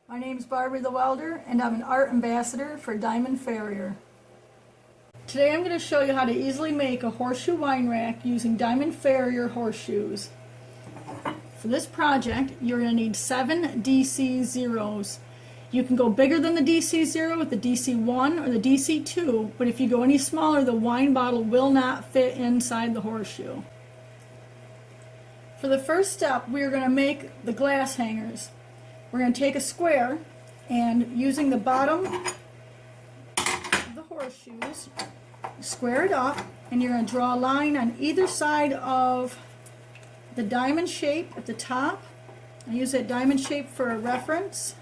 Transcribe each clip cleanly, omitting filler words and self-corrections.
My name is Barbie the Welder, and I'm an art ambassador for Diamond Farrier. Today I'm going to show you how to easily make a horseshoe wine rack using Diamond Farrier horseshoes. For this project, you're going to need 7 DC-0s. You can go bigger than the DC-0 with the DC-1 or the DC-2, but if you go any smaller, the wine bottle will not fit inside the horseshoe. For the first step, we are going to make the glass hangers. We're going to take a square and using the bottom of the horseshoes, square it up, and you're going to draw a line on either side of the diamond shape at the top. I use that diamond shape for a reference.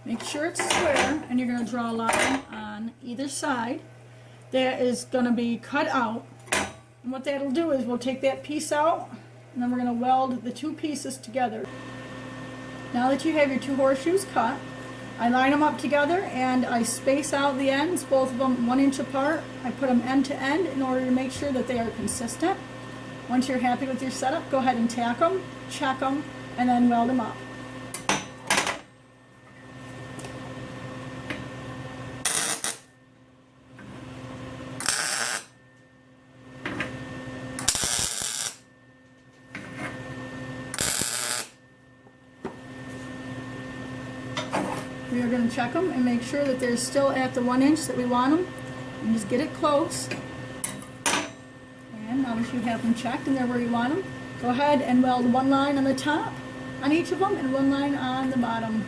Make sure it's square, and you're going to draw a line on either side. That is going to be cut out. And what that'll do is we'll take that piece out, and then we're going to weld the two pieces together. Now that you have your two horseshoes cut, I line them up together and I space out the ends, both of them 1 inch apart. I put them end to end in order to make sure that they are consistent. Once you're happy with your setup, go ahead and tack them, check them, and then weld them up. We are going to check them and make sure that they're still at the 1 inch that we want them. And just get it close. And now that you have them checked and they're where you want them, go ahead and weld one line on the top on each of them and one line on the bottom.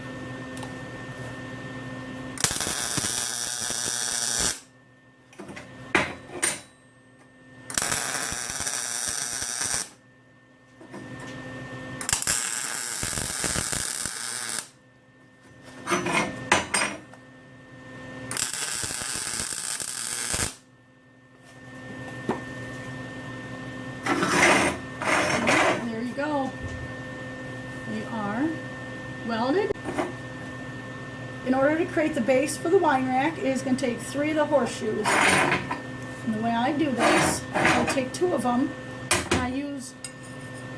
Go. They are welded. In order to create the base for the wine rack, it is going to take 3 of the horseshoes. And the way I do this, I'll take 2 of them, and I use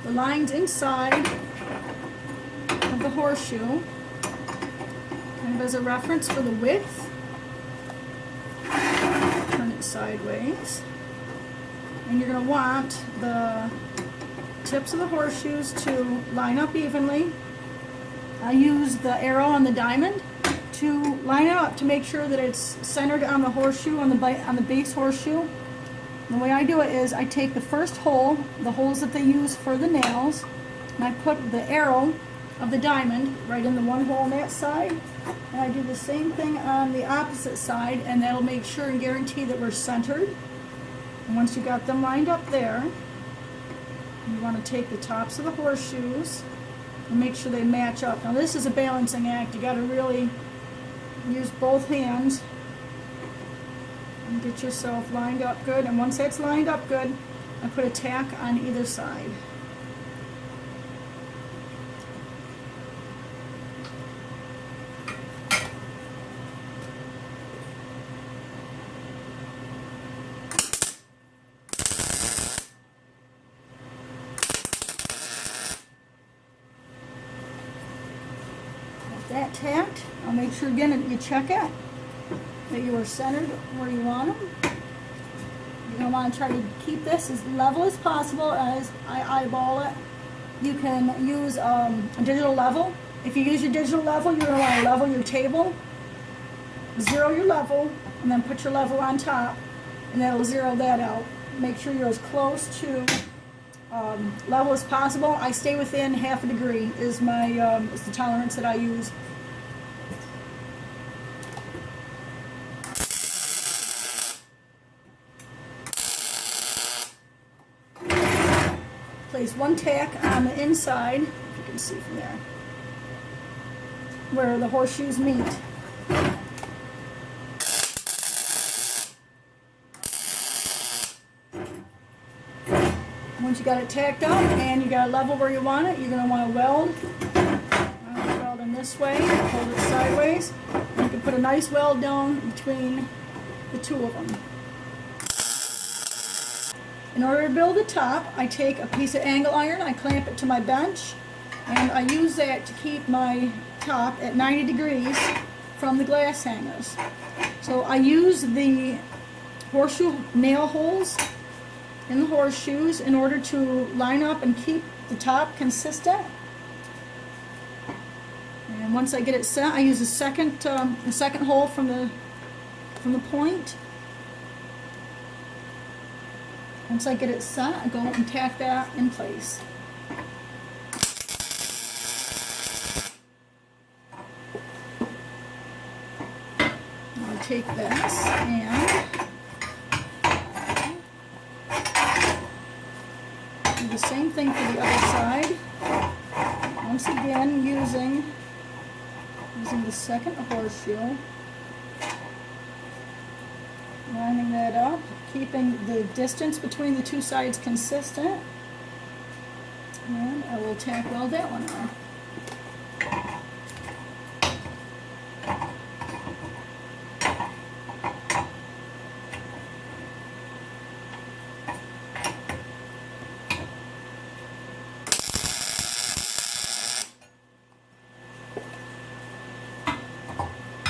the lines inside of the horseshoe, kind of as a reference for the width. Turn it sideways. And you're going to want the tips of the horseshoes to line up evenly. I use the arrow on the diamond to line it up to make sure that it's centered on the horseshoe, on the base horseshoe. And the way I do it is I take the first hole, the holes that they use for the nails, and I put the arrow of the diamond right in the one hole on that side, and I do the same thing on the opposite side, and that'll make sure and guarantee that we're centered. And once you got them lined up there, you want to take the tops of the horseshoes and make sure they match up. Now this is a balancing act. You got to really use both hands and get yourself lined up good. And once that's lined up good, I put a tack on either side. That tacked, I'll make sure again that you check it, that you are centered where you want them. You're going to want to try to keep this as level as possible as I eyeball it. You can use a digital level. If you use your digital level, you're going to want to level your table, zero your level, and then put your level on top, and that'll zero that out. Make sure you're as close to level as possible. I stay within half a degree is my is the tolerance that I use. Place one tack on the inside, if you can see from there, where the horseshoes meet. Once you got it tacked up and you got a level where you want it, you're going to want to weld. Weld in this way, hold it sideways. And you can put a nice weld down between the two of them. In order to build the top, I take a piece of angle iron, I clamp it to my bench, and I use that to keep my top at 90 degrees from the glass hangers. So I use the horseshoe nail holes in the horseshoes in order to line up and keep the top consistent. And once I get it set, I use the second hole from the point. Once I get it set, I go and tack that in place. I'll take this and do the same thing for the other side. Once again, using the second horseshoe, lining that up, keeping the distance between the two sides consistent, and I will tack weld that one on.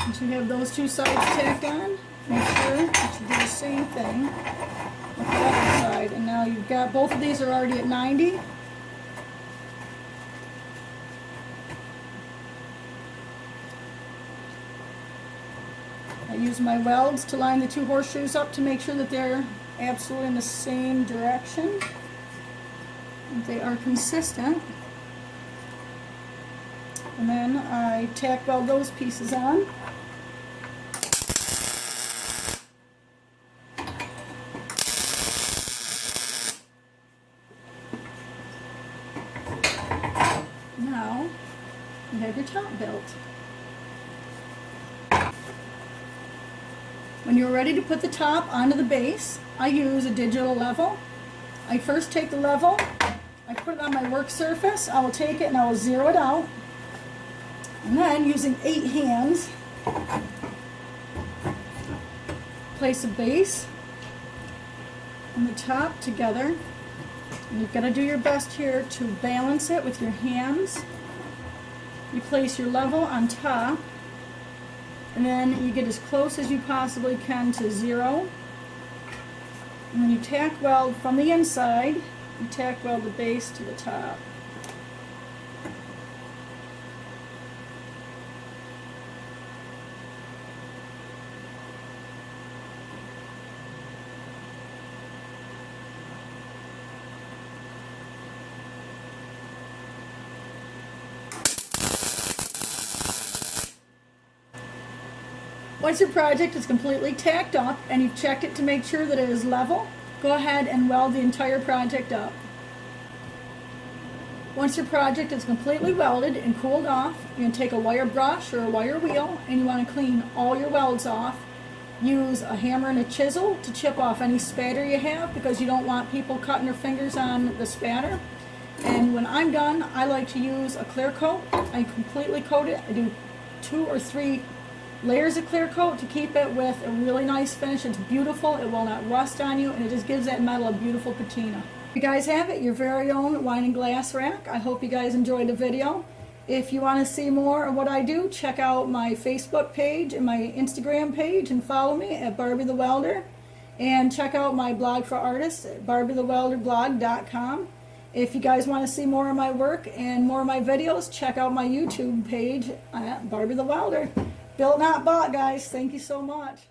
Once you have those two sides tacked on, make sure that you do the same thing with the other side. And now you've got, both of these are already at 90. I use my welds to line the two horseshoes up to make sure that they're absolutely in the same direction, that they are consistent. And then I tack weld those pieces on. Now you have your top built. When you're ready to put the top onto the base, I use a digital level. I first take the level, I put it on my work surface, I will take it and I will zero it out. And then, using 8 hands, place a base and the top together. And you've got to do your best here to balance it with your hands. You place your level on top, and then you get as close as you possibly can to 0. And then you tack weld from the inside, you tack weld the base to the top. Once your project is completely tacked up and you've checked it to make sure that it is level, go ahead and weld the entire project up. Once your project is completely welded and cooled off, you're going to take a wire brush or a wire wheel and you want to clean all your welds off. Use a hammer and a chisel to chip off any spatter you have, because you don't want people cutting their fingers on the spatter. And when I'm done, I like to use a clear coat. I completely coat it. I do 2 or 3 layers of clear coat to keep it with a really nice finish. It's beautiful, it will not rust on you, and it just gives that metal a beautiful patina. You guys have it, your very own wine and glass rack. I hope you guys enjoyed the video. If you want to see more of what I do, check out my Facebook page and my Instagram page and follow me at Barbie the Welder. And check out my blog for artists at barbiethewelderblog.com. If you guys want to see more of my work and more of my videos, check out my YouTube page at Barbie the Welder. Built not bought, guys. Thank you so much.